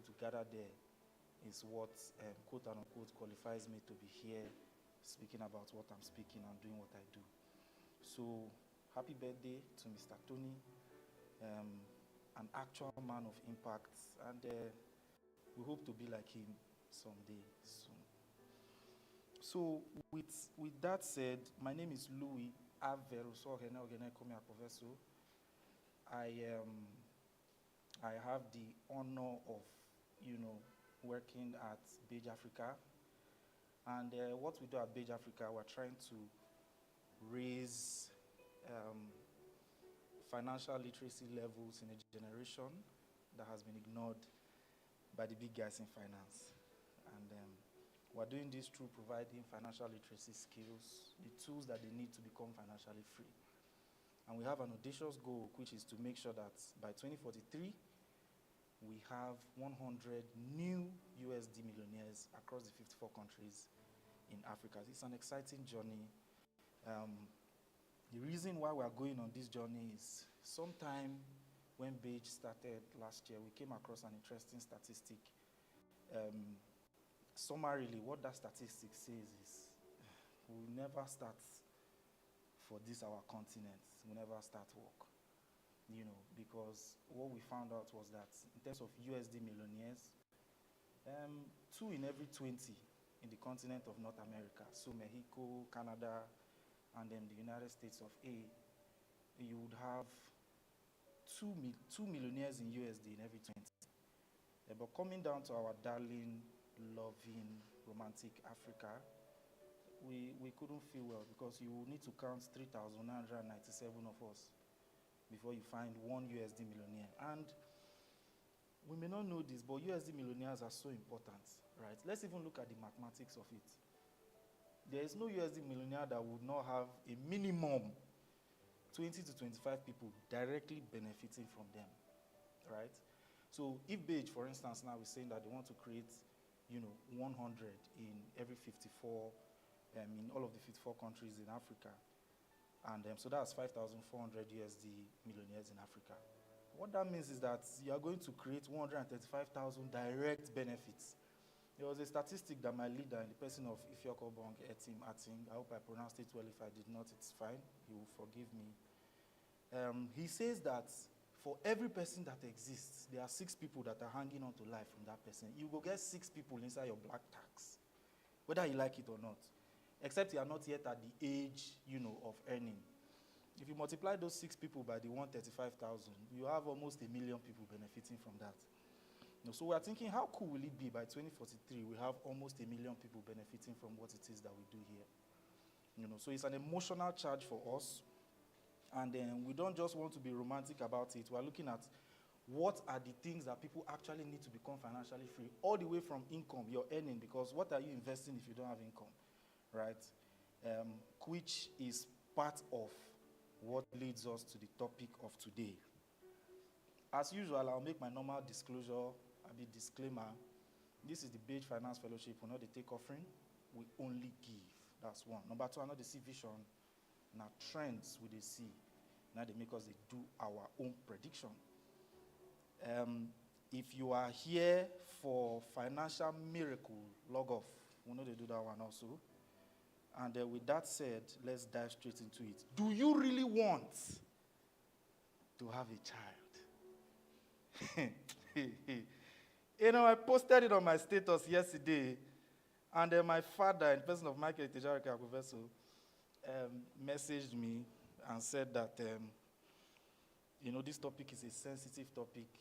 able to gather there is what, quote unquote, qualifies me to be here speaking about what I'm speaking and doing what I do. So, happy birthday to Mr. Tony, an actual man of impact, and we hope to be like him someday soon. So, with that said, my name is Louis Averuso. I have the honor of, working at Beige Africa. And what we do at Beige Africa, we're trying to raise financial literacy levels in a generation that has been ignored by the big guys in finance. And we're doing this through providing financial literacy skills, the tools that they need to become financially free. And we have an audacious goal, which is to make sure that by 2043, we have 100 new USD millionaires across the 54 countries in Africa. It's an exciting journey. The reason why we are going on this journey is sometime when Beige started last year, we came across an interesting statistic. Summarily, what that statistic says is we'll never start for this our continent. We'll never start work. Because what we found out was that in terms of USD millionaires, 2 in every 20 in the continent of North America, so Mexico, Canada, and then the United States of A, you would have 2 millionaires in USD in every 20. But coming down to our darling, loving, romantic Africa, we couldn't feel well because you need to count 3,997 of us before you find 1 USD millionaire. And we may not know this, but USD millionaires are so important, right? Let's even look at the mathematics of it. There is no USD millionaire that would not have a minimum 20 to 25 people directly benefiting from them, right? So if Beige, for instance, now is saying that they want to create, 100 in every 54, in all of the 54 countries in Africa, and so that's 5,400 USD millionaires in Africa. What that means is that you are going to create 135,000 direct benefits. There was a statistic that my leader, in the person of Ifyoko Bong Etim Ating, I hope I pronounced it well. If I did not, it's fine. He will forgive me. He says that for every person that exists, there are 6 people that are hanging on to life from that person. You will get 6 people inside your black tax, whether you like it or not, except you are not yet at the age, of earning. If you multiply those 6 people by the 135,000, you have almost 1 million people benefiting from that. So we are thinking, how cool will it be by 2043? We have almost 1 million people benefiting from what it is that we do here. So it's an emotional charge for us. And then we don't just want to be romantic about it. We're looking at what are the things that people actually need to become financially free, all the way from income, your earning, because what are you investing if you don't have income, right? Which is part of what leads us to the topic of today. As usual, I'll make my normal disclosure, disclaimer. This is the Beige Finance Fellowship. We're not the take offering. We only give. That's one. Number 2, I know they see vision. Now trends we they see. Now they make us they do our own prediction. If you are here for financial miracle, log off. We know they do that one also. And with that said, let's dive straight into it. Do you really want to have a child? I posted it on my status yesterday, and my father, in person of Michael Tejarika Professor, messaged me and said that, this topic is a sensitive topic,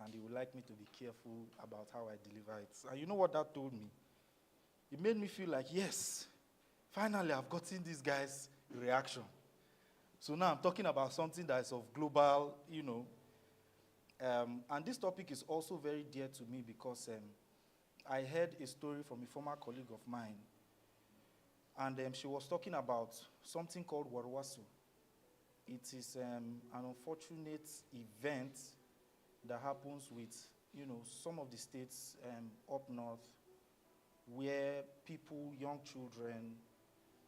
and he would like me to be careful about how I deliver it. And you know what that told me? It made me feel like, yes, finally I've gotten this guy's reaction. So now I'm talking about something that is of global, and this topic is also very dear to me because I heard a story from a former colleague of mine, and she was talking about something called Warwasu. It is an unfortunate event that happens with, some of the states up north where people, young children,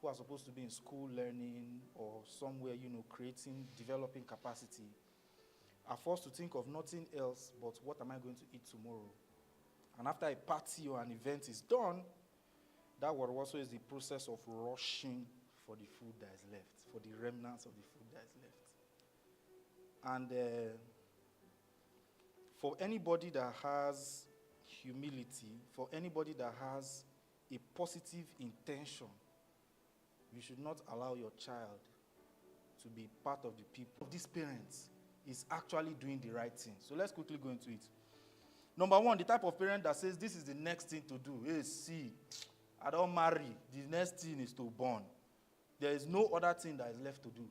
who are supposed to be in school learning or somewhere, creating, developing capacity, are forced to think of nothing else but what am I going to eat tomorrow. And after a party or an event is done, that word also is the process of rushing for the food that is left, for the remnants of the food that is left. And for anybody that has humility, for anybody that has a positive intention, you should not allow your child to be part of the people. These parents is actually doing the right thing. So let's quickly go into it. Number one, the type of parent that says this is the next thing to do. Hey, see, I don't marry. The next thing is to born. There is no other thing that is left to do.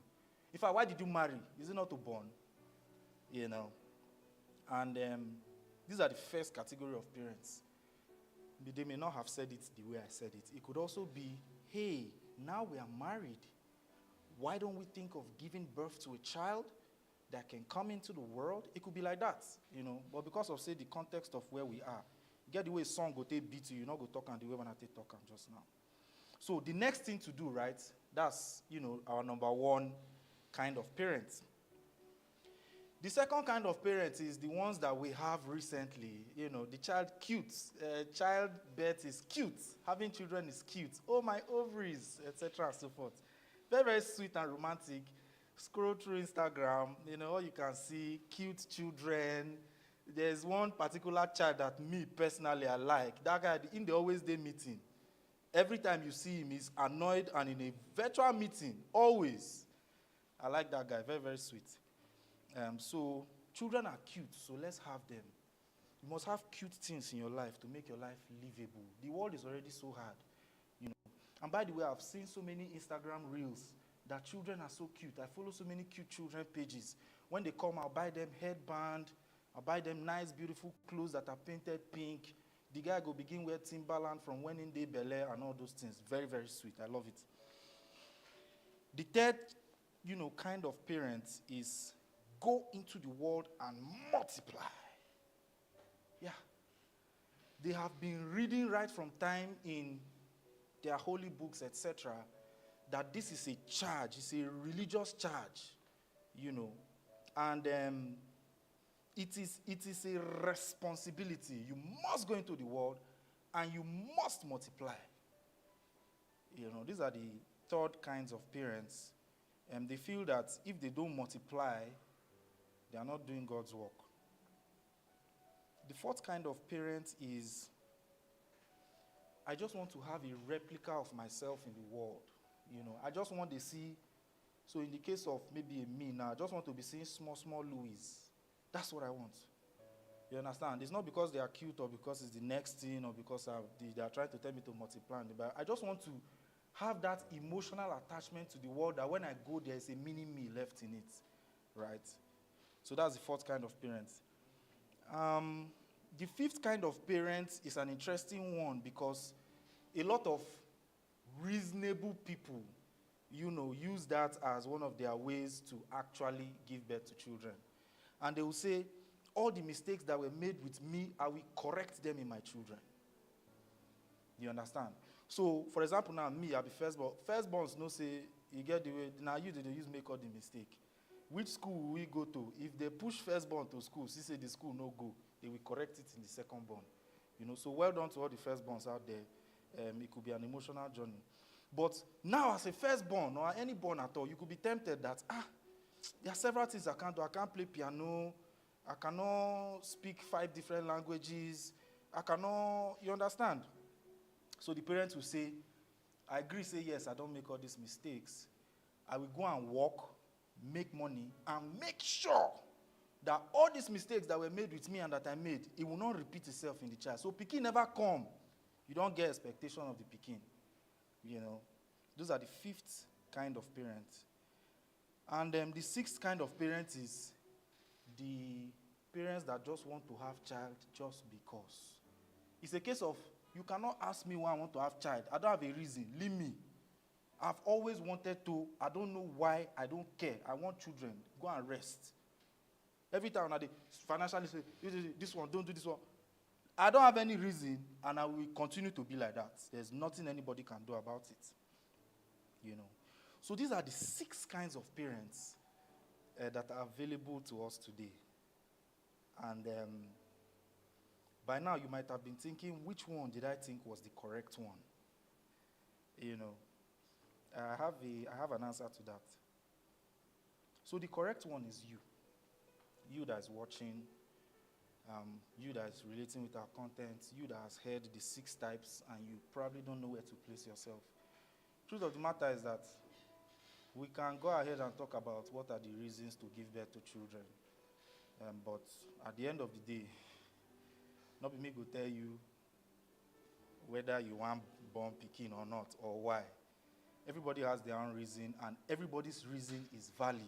In fact, why did you marry? Is it not to born? You know. And these are the first category of parents. They may not have said it the way I said it. It could also be, hey, now we are married. Why don't we think of giving birth to a child that can come into the world? It could be like that, you know. But because of, say, the context of where we are, get the way song go take beat you, not go talk and the way when I take talk am just now. So the next thing to do, right, that's, you know, our number one kind of parents. The second kind of parents is the ones that we have recently. You know, the child cute. Childbirth is cute. Having children is cute. Oh, my ovaries, etc. and so forth. Very, very sweet and romantic. Scroll through Instagram, you know, all you can see, cute children. There's one particular child that me personally I like. That guy in the always day meeting. Every time you see him, he's annoyed and in a virtual meeting, always. I like that guy, very, very sweet. So children are cute, so let's have them. You must have cute things in your life to make your life livable. The world is already so hard, you know. And by the way, I've seen so many Instagram reels that children are so cute. I follow so many cute children pages. When they come, I'll buy them headband. I'll buy them nice, beautiful clothes that are painted pink. The guy go begin wear Timberland from Wedding Day, Bel Air, and all those things. Very, very sweet. I love it. The third, you know, kind of parents is go into the world and multiply. Yeah. They have been reading right from time in their holy books, etc., that this is a charge, it's a religious charge, you know. And it is a responsibility. You must go into the world and you must multiply. You know, these are the third kinds of parents. And they feel that if they don't multiply, they are not doing God's work. The fourth kind of parent is, I just want to have a replica of myself in the world. You know, I just want to see, so in the case of maybe me now, I just want to be seeing small, small Louis. That's what I want. You understand? It's not because they are cute or because it's the next thing or because they are trying to tell me to multiply. But I just want to have that emotional attachment to the world that when I go, there is a mini me left in it. Right? So that's the fourth kind of parents. The fifth kind of parents is an interesting one because a lot of reasonable people, you know, use that as one of their ways to actually give birth to children. And they will say, all the mistakes that were made with me, I will correct them in my children. You understand? So, for example, now me, I'll be firstborn. Firstborns no say, you get the way, now you did use make all the mistake. Which school will we go to? If they push firstborn to school, see say the school no go, they will correct it in the secondborn. You know, so well done to all the firstborns out there. It could be an emotional journey. But now as a firstborn or any born at all, you could be tempted that, there are several things I can't do. I can't play piano. I cannot speak 5 different languages. I cannot, you understand? So the parents will say, I agree, say yes, I don't make all these mistakes. I will go and work, make money, and make sure that all these mistakes that were made with me and that I made, it will not repeat itself in the child. So pikin never come. You don't get expectation of the pikin. You know, those are the fifth kind of parents. And the sixth kind of parents is the parents that just want to have child just because. It's a case of, you cannot ask me why I want to have child. I don't have a reason. Leave me. I've always wanted to. I don't know why. I don't care. I want children. Go and rest. Every time I financially say, this one, don't do this one. I don't have any reason, and I will continue to be like that. There's nothing anybody can do about it. You know. So these are the 6 kinds of parents that are available to us today. And by now, you might have been thinking, which one did I think was the correct one? You know, I have an answer to that. So the correct one is you. You that is watching, you that is relating with our content, you that has heard the 6 types, and you probably don't know where to place yourself. Truth of the matter is that we can go ahead and talk about what are the reasons to give birth to children. But at the end of the day, not me go tell you whether you want born Pekin or not, or why. Everybody has their own reason, and everybody's reason is valid.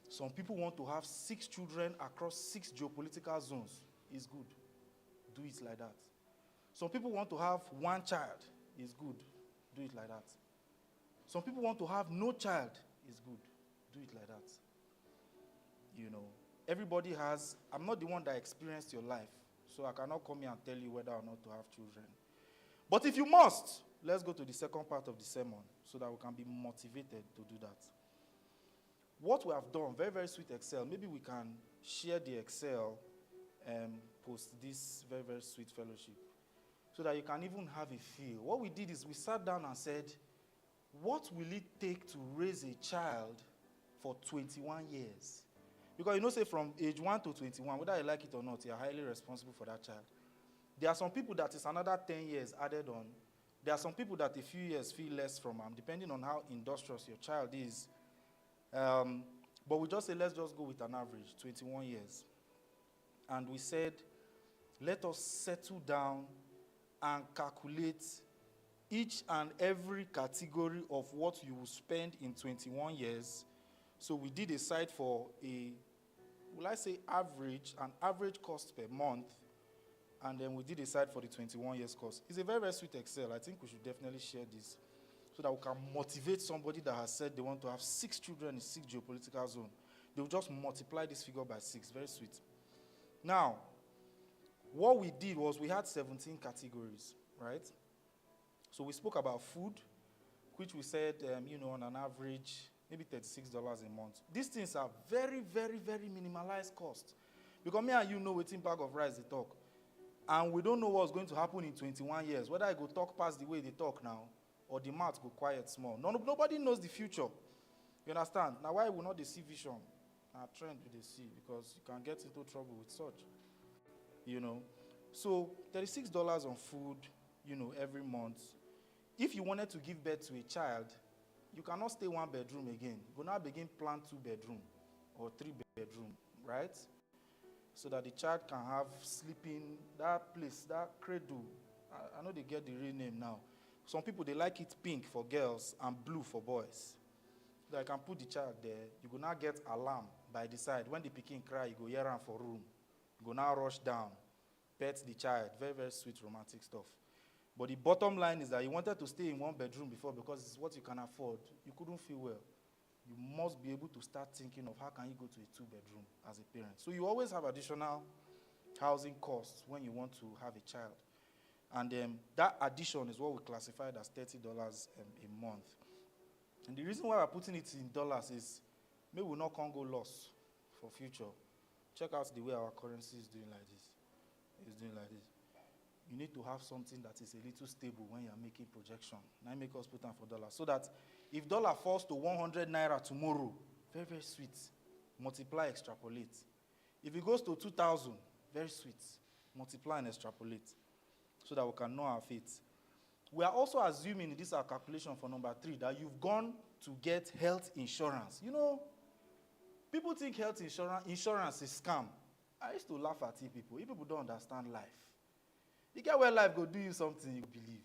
Some people want to have 6 children across 6 geopolitical zones. It's good. Do it like that. Some people want to have 1 child. It's good. Do it like that. Some people want to have no child. It's good. Do it like that. You know, everybody has, I'm not the one that experienced your life, so I cannot come here and tell you whether or not to have children. But if you must, let's go to the second part of the sermon so that we can be motivated to do that. What we have done, very, very sweet Excel, maybe we can share the Excel post this very, very sweet fellowship so that you can even have a feel. What we did is we sat down and said, what will it take to raise a child for 21 years? Because you know, say from age 1 to 21, whether you like it or not, you are highly responsible for that child. There are some people that is another 10 years added on. There are some people that a few years feel less from them, depending on how industrious your child is. But we just say, let's just go with an average, 21 years. And we said, let us settle down and calculate each and every category of what you will spend in 21 years. So we did a site for an average cost per month, and then we did a site for the 21 years cost. It's a very, very sweet Excel. I think we should definitely share this so that we can motivate somebody that has said they want to have 6 children in 6 geopolitical zones. They will just multiply this figure by 6. Very sweet. Now, what we did was we had 17 categories, right? So we spoke about food, which we said, on an average, maybe $36 a month. These things are very, very, very minimalized cost. Because me and you know what bag of rice they talk. And we don't know what's going to happen in 21 years, whether I go talk past the way they talk now, or the mouth go quiet small. Nobody knows the future. You understand? Now, why will not they see vision? Our trend will they see, because you can get into trouble with such. So $36 on food, every month. If you wanted to give birth to a child, you cannot stay 1 bedroom again. You now begin plan 2 bedroom or 3 bedroom, right? So that the child can have sleeping, that place, that cradle. I know they get the real name now. Some people, they like it pink for girls and blue for boys. So I can put the child there. You go now get alarm by the side. When the pikin cry, you go hear am for room. You go now rush down, pet the child. Very, very sweet, romantic stuff. But the bottom line is that you wanted to stay in 1 bedroom before because it's what you can afford. You couldn't feel well. You must be able to start thinking of how can you go to a 2 bedroom as a parent. So you always have additional housing costs when you want to have a child. And that addition is what we classified as $30 a month. And the reason why we're putting it in dollars is maybe we'll not can go loss for future. Check out the way our currency is doing like this. It's doing like this. You need to have something that is a little stable when you're making projection. Now make us put down for dollars. So that if dollar falls to 100 naira tomorrow, very, very sweet. Multiply, extrapolate. If it goes to 2,000, very sweet. Multiply and extrapolate so that we can know our fate. We are also assuming in this our calculation for number 3 that you've gone to get health insurance. People think health insurance is scam. I used to laugh at you people. You people don't understand life. You get where life go do you something you believe.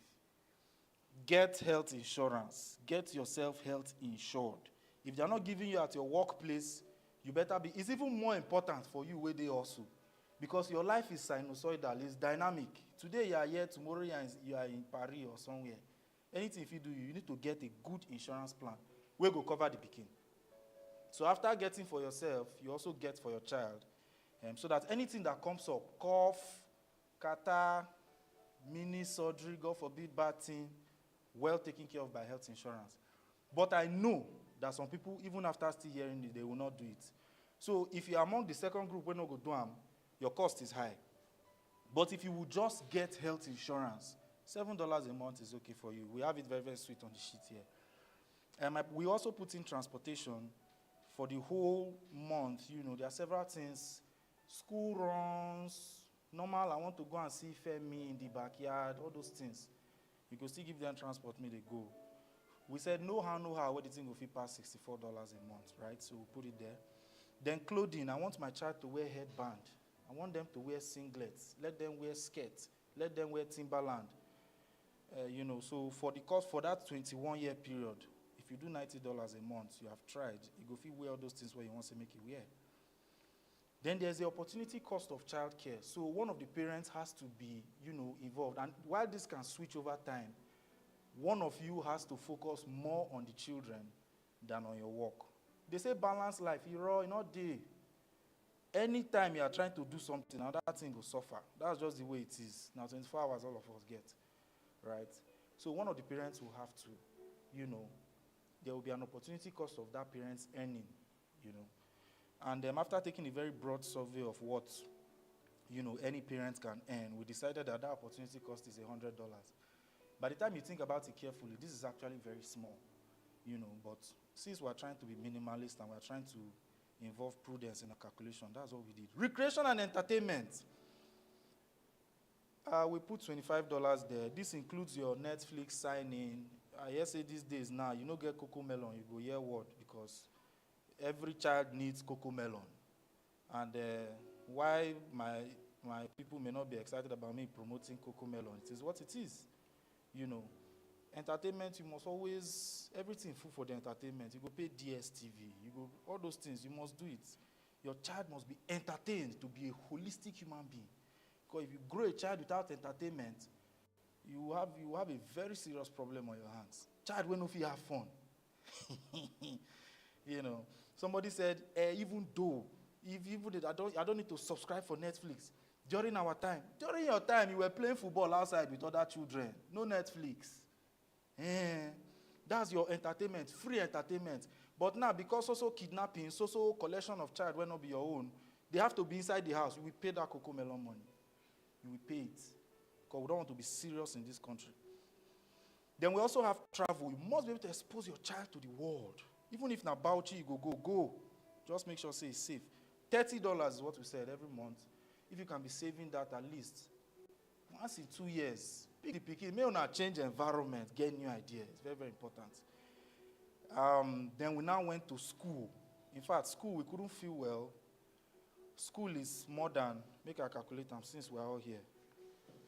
Get health insurance. Get yourself health insured. If they're not giving you at your workplace, you better be. It's even more important for you where they also. Because your life is sinusoidal, it's dynamic. Today you are here, tomorrow you are in Paris or somewhere. Anything if you do, you need to get a good insurance plan where go cover the pikin. So after getting for yourself, you also get for your child. So that anything that comes up, cough, catarrh, mini surgery, God forbid, bad thing, well taken care of by health insurance. But I know that some people, even after still hearing it, they will not do it. So if you are among the second group, we're not going to do them, your cost is high. But if you would just get health insurance, $7 a month is okay for you. We have it very, very sweet on the sheet here. We also put in transportation for the whole month. There are several things. School runs, normal, I want to go and see Femi in the backyard, all those things. You could still give them transport, me they go. We said no how, where the thing will fit past $64 a month, right? So we'll put it there. Then clothing, I want my child to wear headband. I want them to wear singlets. Let them wear skirts. Let them wear Timberland. So for the cost for that 21-year period, if you do $90 a month, you have tried, you go fit wear all those things where you want to make it wear. Then there's the opportunity cost of childcare. So one of the parents has to be, involved. And while this can switch over time, one of you has to focus more on the children than on your work. They say balance life, you're not day. Anytime you are trying to do something, another thing will suffer. That's just the way it is. Now 24 hours all of us get, right? So one of the parents will have to, there will be an opportunity cost of that parent's earning, And after taking a very broad survey of what, any parent can earn, we decided that opportunity cost is $100. By the time you think about it carefully, this is actually very small, But since we're trying to be minimalist and we're trying to involve prudence in the calculation, that's what we did. Recreation and entertainment. We put $25 there. This includes your Netflix sign-in. I say these days now, you don't get Coco Melon, you go hear what? Because every child needs Coco Melon. And why my people may not be excited about me promoting Coco Melon, it is what it is. Entertainment, you must always, everything full for the entertainment. You go pay DSTV, you go, all those things, you must do it. Your child must be entertained to be a holistic human being. Because if you grow a child without entertainment, you have a very serious problem on your hands. Child will not have fun. Somebody said, even though, I don't need to subscribe for Netflix. During our time, during your time, you were playing football outside with other children. No Netflix. That's your entertainment, free entertainment. But now, because also kidnapping, so collection of child will not be your own, they have to be inside the house. You will pay that Coco Melon money. You will pay it. Because we don't want to be serious in this country. Then we also have travel. You must be able to expose your child to the world. Even if na Bauchi, you go. Just make sure say it's safe. $30 is what we said every month. If you can be saving that at least once in 2 years, pick the picking. May not change environment, get new ideas. It's very, very important. Then we now went to school. In fact, school, we couldn't feel well. School is more than, make a calculate them since we're all here.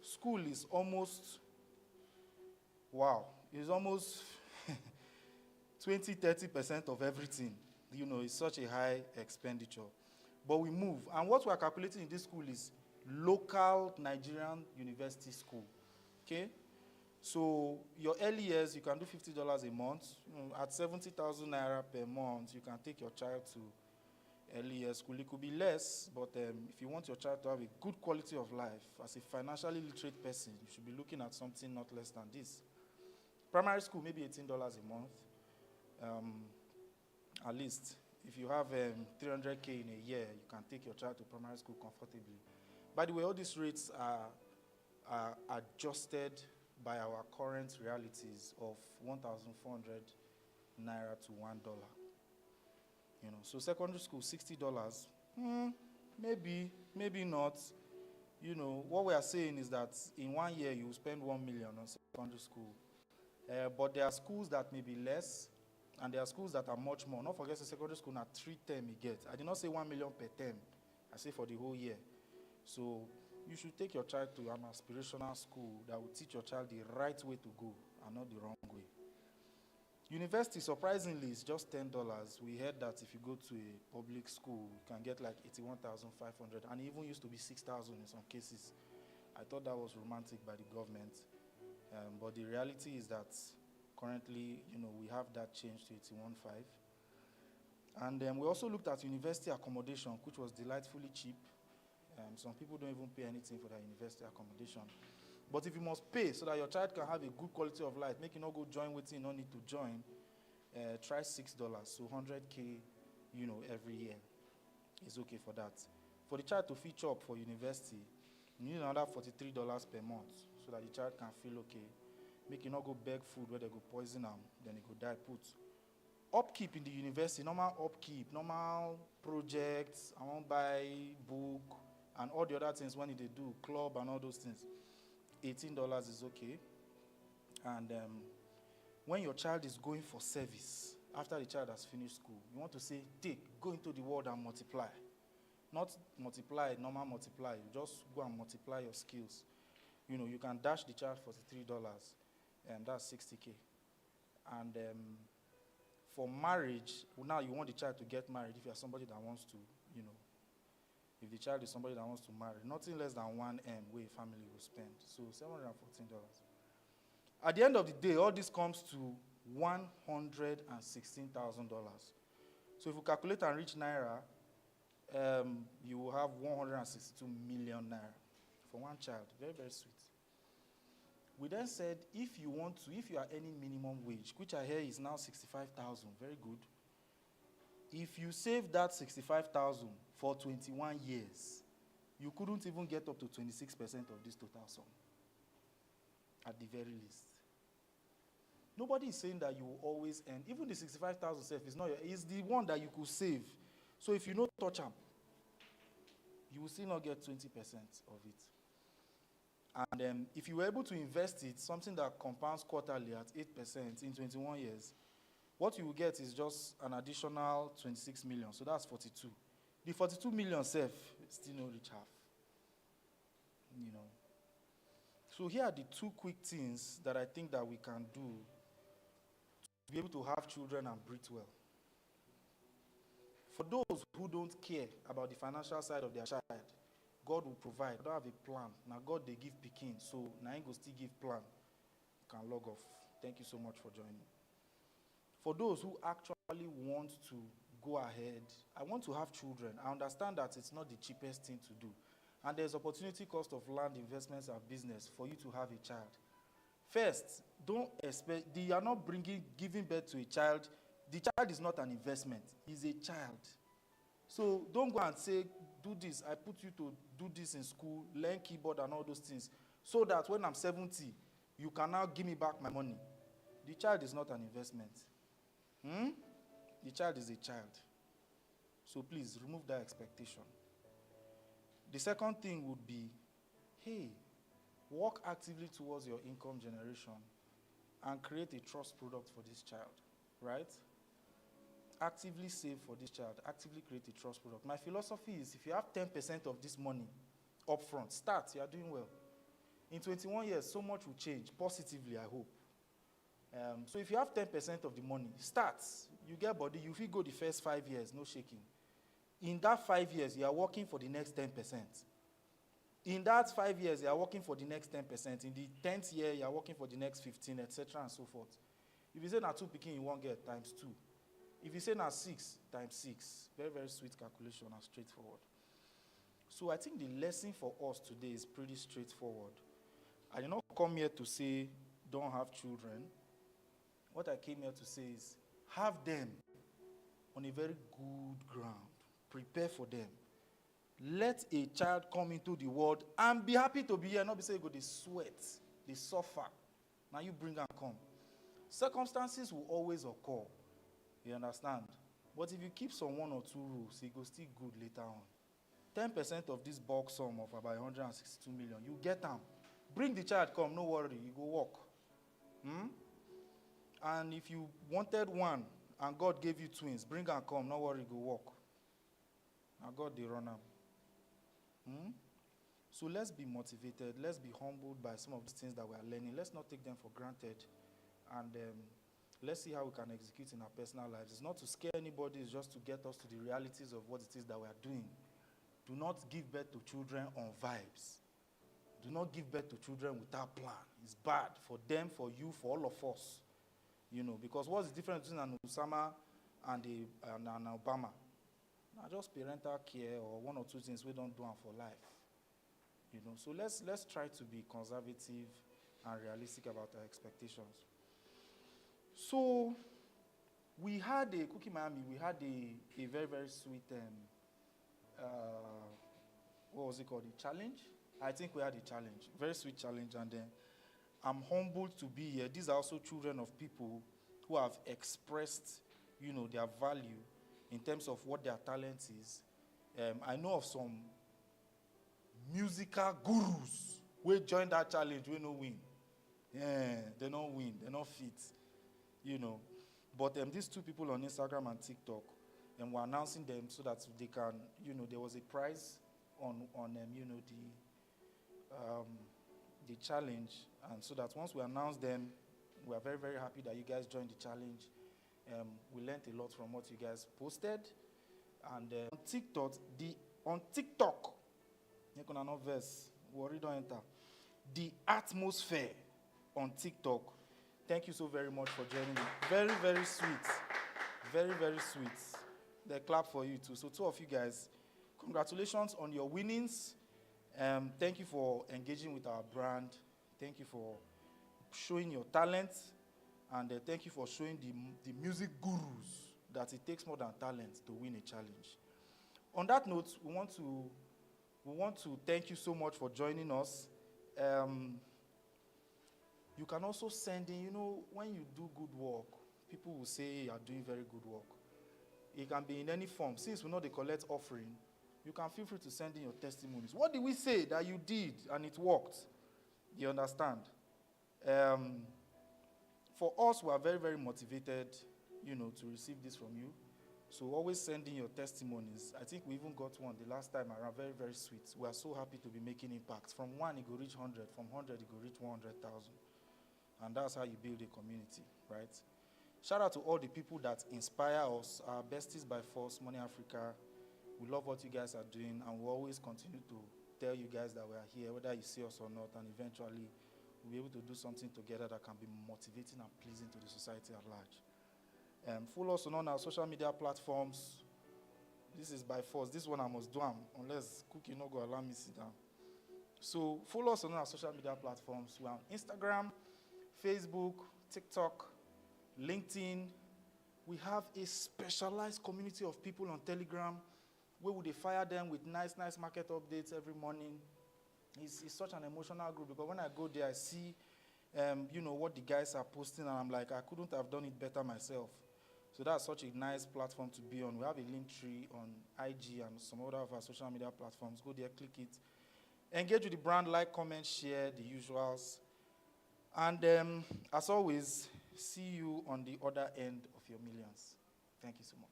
School is almost, it's almost 20-30% of everything. It's such a high expenditure. But we move. And what we're calculating in this school is local Nigerian university school. Okay? So your early years, you can do $50 a month. At 70,000 naira per month, you can take your child to early years school. It could be less, but if you want your child to have a good quality of life, as a financially literate person, you should be looking at something not less than this. Primary school, maybe $18 a month. At least, if you have 300K in a year, you can take your child to primary school comfortably. By the way, all these rates are adjusted by our current realities of 1,400 naira to $1. So secondary school, $60. Maybe not. What we are saying is that in 1 year you spend 1 million on secondary school. But there are schools that may be less, and there are schools that are much more. Don't forget the secondary school now 3 term you get. I did not say 1 million per term. I say for the whole year. So you should take your child to an aspirational school that will teach your child the right way to go and not the wrong way. University, surprisingly, is just $10. We heard that if you go to a public school, you can get like 81,500, and it even used to be 6,000 in some cases. I thought that was romantic by the government. But the reality is that currently, we have that change to 81,500. And we also looked at university accommodation, which was delightfully cheap. Some people don't even pay anything for their university accommodation. But if you must pay so that your child can have a good quality of life, make you not go join with you, no need to join, try $6. So 100K, every year is okay for that. For the child to feature up for university, you need another $43 per month so that the child can feel okay. Make you not go beg food where they go poison them, then he go die put. Upkeep in the university, normal upkeep, normal projects, I won't buy book, and all the other things when they do, club and all those things. $18 is okay. And when your child is going for service, after the child has finished school, you want to say, go into the world and multiply. Not multiply, normal multiply. You just go and multiply your skills. You know, you can dash the child $43, and that's 60K. And for marriage, now you want the child to get married if you are somebody that wants to, you know, if the child is somebody that wants to marry, nothing less than 1M where a family will spend. So $714. At the end of the day, all this comes to $116,000. So if you calculate and reach Naira, you will have 162 million Naira for one child. Very, very sweet. We then said, if you are earning minimum wage, which I hear is now 65,000, very good. If you save that 65,000 for 21 years, you couldn't even get up to 26% of this total sum, at the very least. Nobody is saying that you will always earn. Even the 65,000 self is not it's the one that you could save. So if you don't touch them, you will still not get 20% of it. And if you were able to invest it, something that compounds quarterly at 8% in 21 years, what you will get is just an additional 26 million. So that's 42. The 42 million self still not reach half. You know. So here are the two quick things that I think that we can do to be able to have children and breathe well. For those who don't care about the financial side of their child, God will provide. I don't have a plan. Now God, they give Pekin, so now I go still give plan. You can log off. Thank you so much for joining. For those who actually want to go ahead, I want to have children. I understand that it's not the cheapest thing to do. And there's opportunity cost of land, investments, and business for you to have a child. First, don't expect, you are not giving birth to a child. The child is not an investment. He's a child. So don't go and say, do this. I put you to do this in school, learn keyboard and all those things, so that when I'm 70, you can now give me back my money. The child is not an investment. The child is a child. So please, remove that expectation. The second thing would be, hey, work actively towards your income generation and create a trust product for this child, right? Actively save for this child, actively create a trust product. My philosophy is if you have 10% of this money up front, start, you are doing well. In 21 years, so much will change, positively, I hope. So if you have 10% of the money, start. You get body, you will go the first 5 years, no shaking. In that 5 years, you are working for the next 10%. In that 5 years, you are working for the next 10%. In the 10th year, you are working for the next 15, etc., and so forth. If you say na 2 picking, you won't get times 2. If you say na 6 times 6, very, very sweet calculation and straightforward. So I think the lesson for us today is pretty straightforward. I did not come here to say don't have children. What I came here to say is have them on a very good ground. Prepare for them. Let a child come into the world and be happy to be here, not be saying go, they sweat, they suffer. Now you bring and come. Circumstances will always occur. You understand? But if you keep some 1 or 2 rules, it will still good later on. 10% of this bulk sum of about 162 million, you get them. Bring the child, come, no worry, you go walk. And if you wanted one and God gave you twins, bring and come, no worry, go walk. Now God, they run them. So let's be motivated. Let's be humbled by some of these things that we are learning. Let's not take them for granted. And let's see how we can execute in our personal lives. It's not to scare anybody, it's just to get us to the realities of what it is that we are doing. Do not give birth to children on vibes. Do not give birth to children without plan. It's bad for them, for you, for all of us. You know, because what's the difference between an Osama and an Obama? Not just parental care or 1 or 2 things we don't do them for life. You know, so let's try to be conservative and realistic about our expectations. So we had Cookie Miami, we had a very, very sweet what was it called? The challenge? I think we had a challenge, very sweet challenge. And then I'm humbled to be here. These are also children of people who have expressed, their value in terms of what their talent is. I know of some musical gurus who joined that challenge, we no win. Yeah, they don't win, they don't fit, But these two people on Instagram and TikTok, and we're announcing them so that they can, there was a prize on the challenge, and so that once we announce them, we are very, very happy that you guys joined the challenge. We learned a lot from what you guys posted, and on TikTok, you can not verse, worry don't enter. The atmosphere on TikTok. Thank you so very much for joining me. Very, very sweet. Very, very sweet. They clap for you too. So two of you guys, congratulations on your winnings. Thank you for engaging with our brand. Thank you for showing your talent. And thank you for showing the music gurus that it takes more than talent to win a challenge. On that note, we want to thank you so much for joining us. You can also send in, when you do good work, people will say you are doing very good work. It can be in any form. Since we know they collect offering, you can feel free to send in your testimonies. What did we say that you did and it worked? You understand? For us, we are very, very motivated, to receive this from you. So always send in your testimonies. I think we even got one the last time around, very, very sweet. We are so happy to be making impacts. From 1, it will reach 100. From 100, it will reach 100,000. And that's how you build a community, right? Shout out to all the people that inspire us, our besties by force, Money Africa. We love what you guys are doing, and we'll always continue to tell you guys that we are here, whether you see us or not, and eventually we'll be able to do something together that can be motivating and pleasing to the society at large. Follow us on our social media platforms. This is by force. This one I must do unless Cookie no go allow me sit down. So follow us on our social media platforms. We're on Instagram, Facebook, TikTok, LinkedIn. We have a specialized community of people on Telegram where we fire them with nice market updates every morning. It's such an emotional group because when I go there, I see, what the guys are posting, and I'm like, I couldn't have done it better myself. So that's such a nice platform to be on. We have a link tree on IG and some other of our social media platforms. Go there, click it. Engage with the brand, like, comment, share, the usuals. And as always, see you on the other end of your millions. Thank you so much.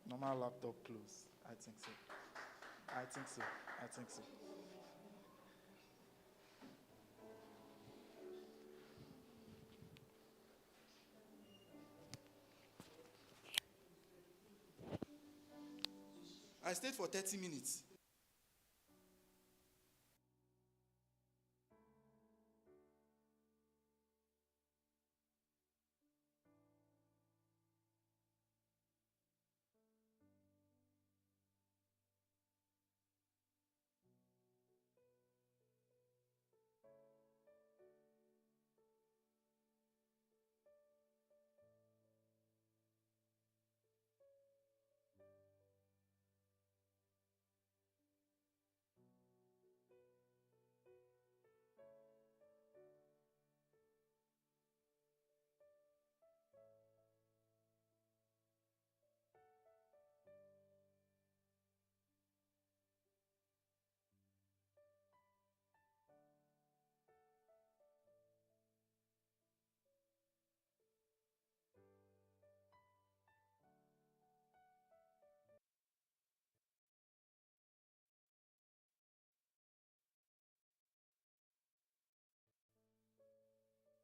Normal laptop close. I think so. I stayed for 30 minutes.